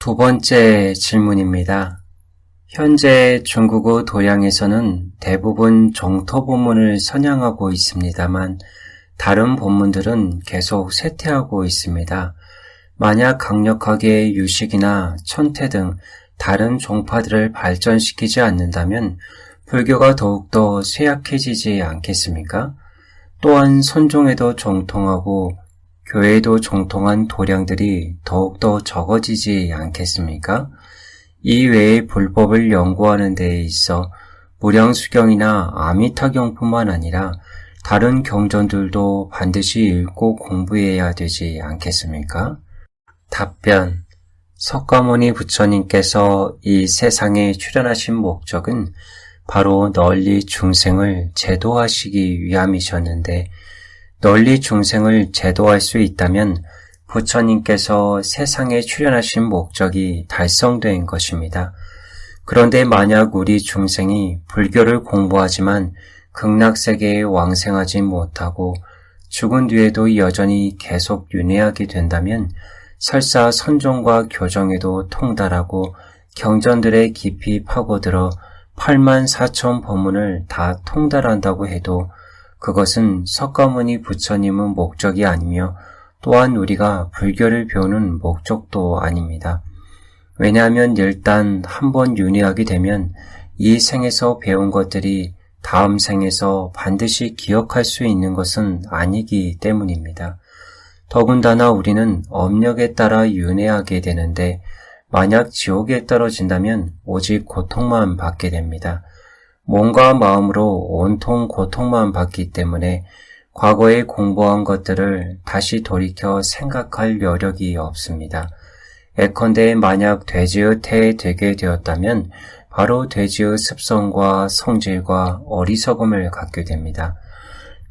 두 번째 질문입니다. 현재 중국어 도량에서는 대부분 정토 본문을 선양하고 있습니다만 다른 본문들은 계속 쇠퇴하고 있습니다. 만약 강력하게 유식이나 천태 등 다른 종파들을 발전시키지 않는다면 불교가 더욱더 쇠약해지지 않겠습니까? 또한 선종에도 정통하고 교회에도 정통한 도량들이 더욱더 적어지지 않겠습니까? 이 외에 불법을 연구하는 데에 있어 무량수경이나 아미타경뿐만 아니라 다른 경전들도 반드시 읽고 공부해야 되지 않겠습니까? 답변. 석가모니 부처님께서 이 세상에 출현하신 목적은 바로 널리 중생을 제도하시기 위함이셨는데 널리 중생을 제도할 수 있다면 부처님께서 세상에 출현하신 목적이 달성된 것입니다. 그런데 만약 우리 중생이 불교를 공부하지만 극락세계에 왕생하지 못하고 죽은 뒤에도 여전히 계속 윤회하게 된다면 설사 선종과 교정에도 통달하고 경전들에 깊이 파고들어 84,000 법문을 다 통달한다고 해도 그것은 석가모니 부처님은 목적이 아니며 또한 우리가 불교를 배우는 목적도 아닙니다. 왜냐하면 일단 한번 윤회하게 되면 이 생에서 배운 것들이 다음 생에서 반드시 기억할 수 있는 것은 아니기 때문입니다. 더군다나 우리는 업력에 따라 윤회하게 되는데 만약 지옥에 떨어진다면 오직 고통만 받게 됩니다. 몸과 마음으로 온통 고통만 받기 때문에 과거에 공부한 것들을 다시 돌이켜 생각할 여력이 없습니다. 예컨대 만약 돼지의 태에 되게 되었다면 바로 돼지의 습성과 성질과 어리석음을 갖게 됩니다.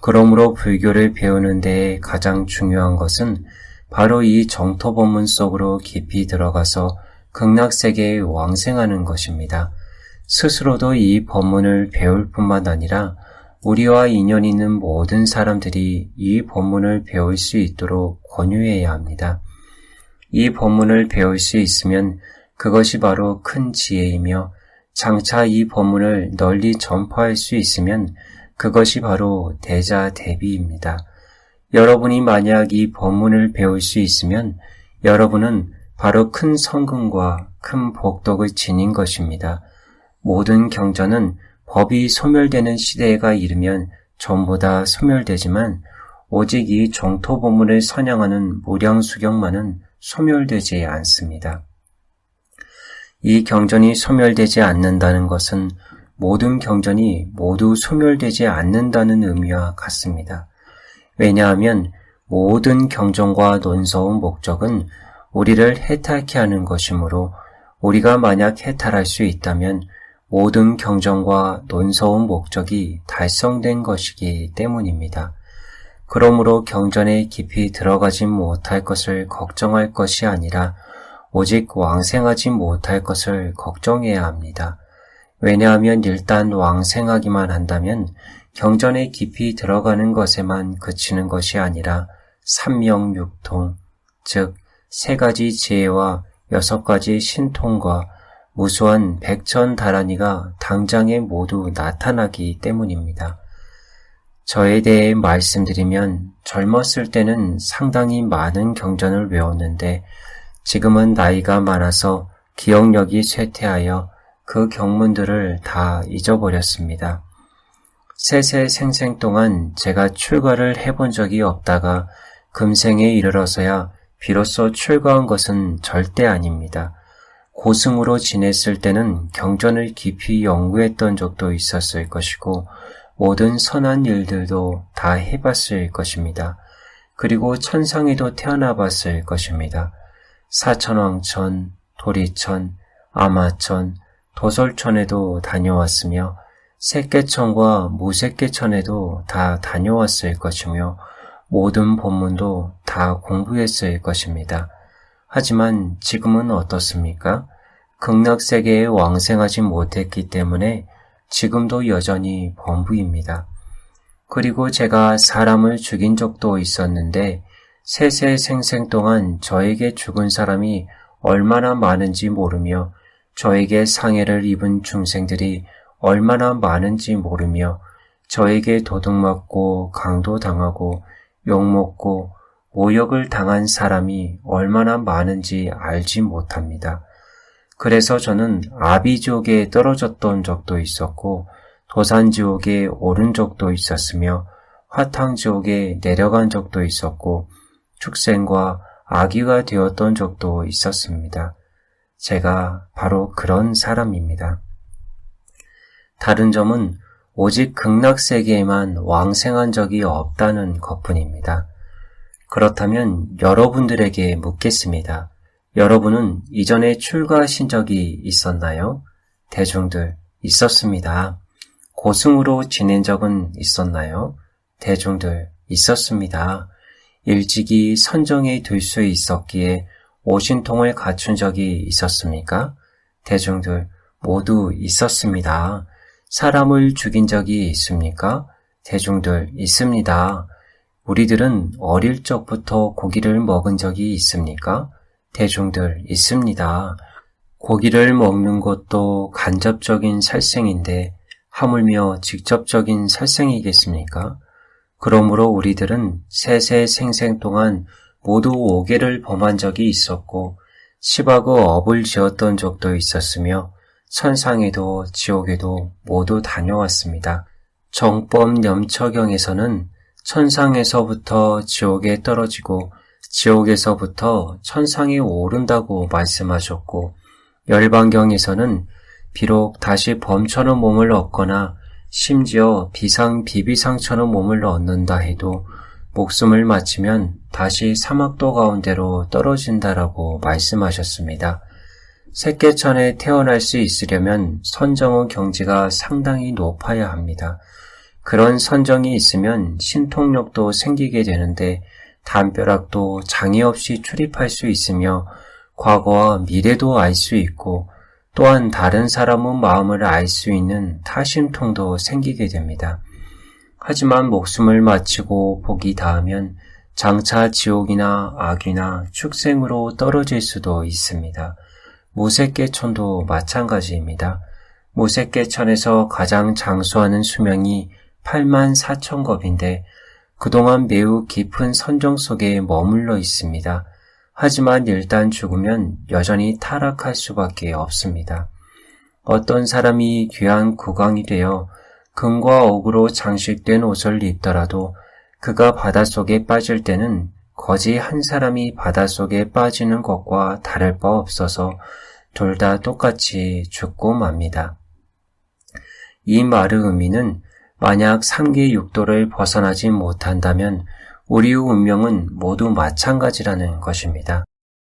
그러므로 불교를 배우는 데에 가장 중요한 것은 바로 이 정토법문 속으로 깊이 들어가서 극락세계에 왕생하는 것입니다. 스스로도 이 법문을 배울 뿐만 아니라 우리와 인연 있는 모든 사람들이 이 법문을 배울 수 있도록 권유해야 합니다. 이 법문을 배울 수 있으면 그것이 바로 큰 지혜이며 장차 이 법문을 널리 전파할 수 있으면 그것이 바로 대자대비입니다. 여러분이 만약 이 법문을 배울 수 있으면 여러분은 바로 큰 성금과 큰 복덕을 지닌 것입니다. 모든 경전은 법이 소멸되는 시대가 이르면 전부 다 소멸되지만 오직 이 정토법문을 선양하는 무량수경만은 소멸되지 않습니다. 이 경전이 소멸되지 않는다는 것은 모든 경전이 모두 소멸되지 않는다는 의미와 같습니다. 왜냐하면 모든 경전과 논서의 목적은 우리를 해탈케 하는 것이므로 우리가 만약 해탈할 수 있다면 모든 경전과 논서의 목적이 달성된 것이기 때문입니다. 그러므로 경전에 깊이 들어가지 못할 것을 걱정할 것이 아니라 오직 왕생하지 못할 것을 걱정해야 합니다. 왜냐하면 일단 왕생하기만 한다면 경전에 깊이 들어가는 것에만 그치는 것이 아니라 삼명육통, 즉 3가지 지혜와 6가지 신통과 무수한 백천다라니가 당장에 모두 나타나기 때문입니다. 저에 대해 말씀드리면 젊었을 때는 상당히 많은 경전을 외웠는데 지금은 나이가 많아서 기억력이 쇠퇴하여 그 경문들을 다 잊어버렸습니다. 세세생생 동안 제가 출가를 해본 적이 없다가 금생에 이르러서야 비로소 출가한 것은 절대 아닙니다. 고승으로 지냈을 때는 경전을 깊이 연구했던 적도 있었을 것이고 모든 선한 일들도 다 해봤을 것입니다. 그리고 천상에도 태어나 봤을 것입니다. 사천왕천, 도리천, 아마천, 도솔천에도 다녀왔으며 새끼천과 무새끼천에도 다 다녀왔을 것이며 모든 법문도 다 공부했을 것입니다. 하지만 지금은 어떻습니까? 극락세계에 왕생하지 못했기 때문에 지금도 여전히 범부입니다. 그리고 제가 사람을 죽인 적도 있었는데 세세생생 동안 저에게 죽은 사람이 얼마나 많은지 모르며 저에게 상해를 입은 중생들이 얼마나 많은지 모르며 저에게 도둑맞고 강도당하고 욕먹고 모욕을 당한 사람이 얼마나 많은지 알지 못합니다. 그래서 저는 아비지옥에 떨어졌던 적도 있었고 도산지옥에 오른 적도 있었으며 화탕지옥에 내려간 적도 있었고 축생과 아기가 되었던 적도 있었습니다. 제가 바로 그런 사람입니다. 다른 점은 오직 극락세계에만 왕생한 적이 없다는 것뿐입니다. 그렇다면 여러분들에게 묻겠습니다. 여러분은 이전에 출가하신 적이 있었나요? 대중들, 있었습니다. 고승으로 지낸 적은 있었나요? 대중들, 있었습니다. 일찍이 선정에 들 수 있었기에 오신통을 갖춘 적이 있었습니까? 대중들, 모두 있었습니다. 사람을 죽인 적이 있습니까? 대중들, 있습니다. 우리들은 어릴 적부터 고기를 먹은 적이 있습니까? 대중들, 있습니다. 고기를 먹는 것도 간접적인 살생인데 하물며 직접적인 살생이겠습니까? 그러므로 우리들은 세세 생생 동안 모두 5개를 범한 적이 있었고 10하고 업을 지었던 적도 있었으며 천상에도 지옥에도 모두 다녀왔습니다. 정법 염처경에서는 천상에서부터 지옥에 떨어지고 지옥에서부터 천상에 오른다고 말씀하셨고 열반경에서는 비록 다시 범처럼 몸을 얻거나 심지어 비상 비비상처럼 몸을 얻는다 해도 목숨을 마치면 다시 사막도 가운데로 떨어진다라고 말씀하셨습니다. 새끼천에 태어날 수 있으려면 선정의 경지가 상당히 높아야 합니다. 그런 선정이 있으면 신통력도 생기게 되는데 담벼락도 장애 없이 출입할 수 있으며 과거와 미래도 알 수 있고 또한 다른 사람의 마음을 알 수 있는 타심통도 생기게 됩니다. 하지만 목숨을 마치고 복이 닿으면 장차 지옥이나 악이나 축생으로 떨어질 수도 있습니다. 무색계천도 마찬가지입니다. 무색계천에서 가장 장수하는 수명이 84,000겁인데 그동안 매우 깊은 선정 속에 머물러 있습니다. 하지만 일단 죽으면 여전히 타락할 수밖에 없습니다. 어떤 사람이 귀한 국왕이 되어 금과 옥으로 장식된 옷을 입더라도 그가 바닷속에 빠질 때는 거지 한 사람이 바닷속에 빠지는 것과 다를 바 없어서 둘 다 똑같이 죽고 맙니다. 이 말의 의미는 만약 3계 육도를 벗어나지 못한다면 우리의 운명은 모두 마찬가지라는 것입니다.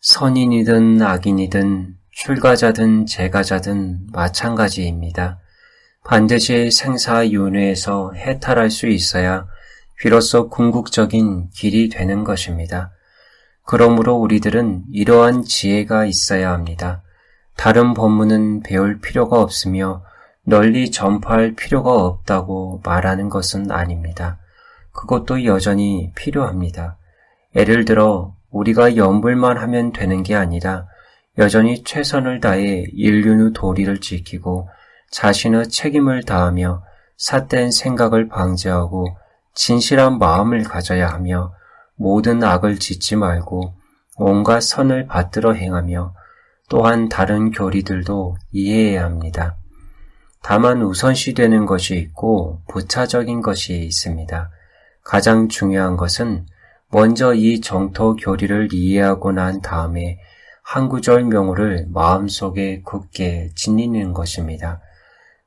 선인이든 악인이든 출가자든 재가자든 마찬가지입니다. 반드시 생사윤회에서 해탈할 수 있어야 비로소 궁극적인 길이 되는 것입니다. 그러므로 우리들은 이러한 지혜가 있어야 합니다. 다른 법문은 배울 필요가 없으며 널리 전파할 필요가 없다고 말하는 것은 아닙니다. 그것도 여전히 필요합니다. 예를 들어 우리가 염불만 하면 되는 게 아니라 여전히 최선을 다해 인륜의 도리를 지키고 자신의 책임을 다하며 삿된 생각을 방지하고 진실한 마음을 가져야 하며 모든 악을 짓지 말고 온갖 선을 받들어 행하며 또한 다른 교리들도 이해해야 합니다. 다만 우선시되는 것이 있고 부차적인 것이 있습니다. 가장 중요한 것은 먼저 이 정토 교리를 이해하고 난 다음에 한 구절 명호를 마음속에 굳게 지니는 것입니다.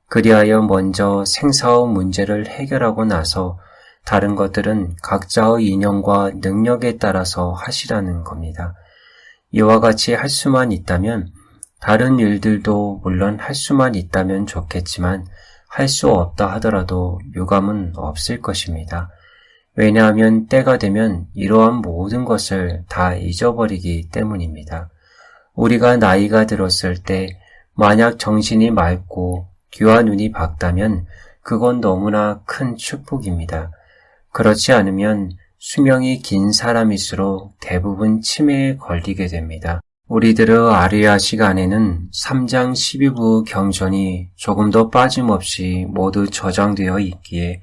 그리하여 먼저 생사의 문제를 해결하고 나서 다른 것들은 각자의 인연과 능력에 따라서 하시라는 겁니다. 이와 같이 할 수만 있다면 다른 일들도 물론 할 수만 있다면 좋겠지만 할 수 없다 하더라도 유감은 없을 것입니다. 왜냐하면 때가 되면 이러한 모든 것을 다 잊어버리기 때문입니다. 우리가 나이가 들었을 때 만약 정신이 맑고 귀와 눈이 밝다면 그건 너무나 큰 축복입니다. 그렇지 않으면 수명이 긴 사람일수록 대부분 치매에 걸리게 됩니다. 우리들의 아리아식 안에는 3장 12부 경전이 조금 더 빠짐없이 모두 저장되어 있기에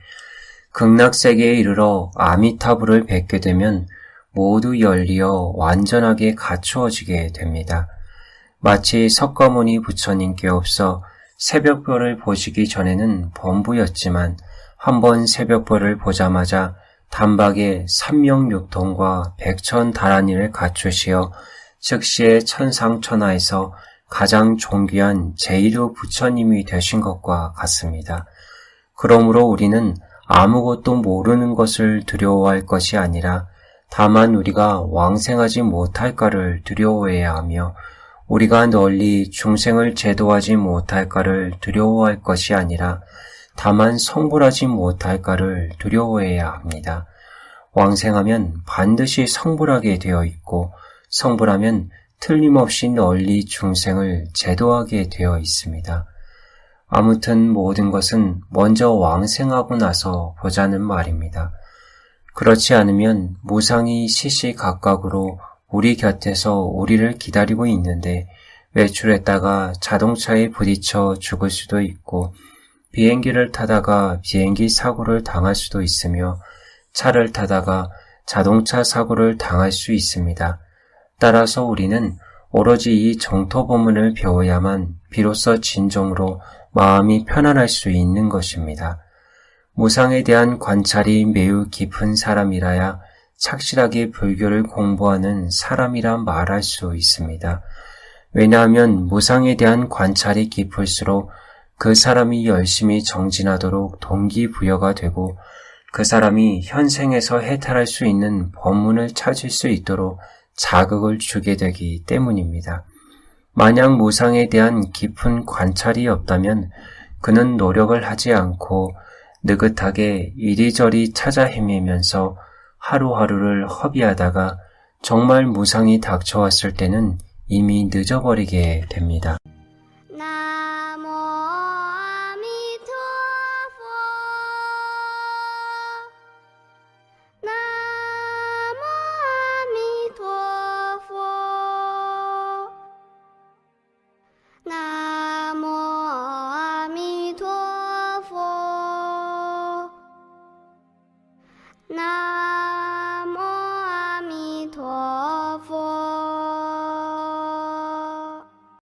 극락세계에 이르러 아미타불을 뵙게 되면 모두 열리어 완전하게 갖추어지게 됩니다. 마치 석가모니 부처님께 없어 새벽별을 보시기 전에는 범부였지만 한번 새벽별을 보자마자 단박에 삼명육통과 백천다란이를 갖추시어 즉시의 천상천하에서 가장 존귀한 제1호 부처님이 되신 것과 같습니다. 그러므로 우리는 아무것도 모르는 것을 두려워할 것이 아니라 다만 우리가 왕생하지 못할까를 두려워해야 하며 우리가 널리 중생을 제도하지 못할까를 두려워할 것이 아니라 다만 성불하지 못할까를 두려워해야 합니다. 왕생하면 반드시 성불하게 되어 있고 성불하면 틀림없이 널리 중생을 제도하게 되어 있습니다. 아무튼 모든 것은 먼저 왕생하고 나서 보자는 말입니다. 그렇지 않으면 무상이 시시각각으로 우리 곁에서 우리를 기다리고 있는데 외출했다가 자동차에 부딪혀 죽을 수도 있고 비행기를 타다가 비행기 사고를 당할 수도 있으며 차를 타다가 자동차 사고를 당할 수 있습니다. 따라서 우리는 오로지 이 정토법문을 배워야만 비로소 진정으로 마음이 편안할 수 있는 것입니다. 무상에 대한 관찰이 매우 깊은 사람이라야 착실하게 불교를 공부하는 사람이라 말할 수 있습니다. 왜냐하면 무상에 대한 관찰이 깊을수록 그 사람이 열심히 정진하도록 동기부여가 되고 그 사람이 현생에서 해탈할 수 있는 법문을 찾을 수 있도록 자극을 주게 되기 때문입니다. 만약 무상에 대한 깊은 관찰이 없다면 그는 노력을 하지 않고 느긋하게 이리저리 찾아 헤매면서 하루하루를 허비하다가 정말 무상이 닥쳐왔을 때는 이미 늦어버리게 됩니다.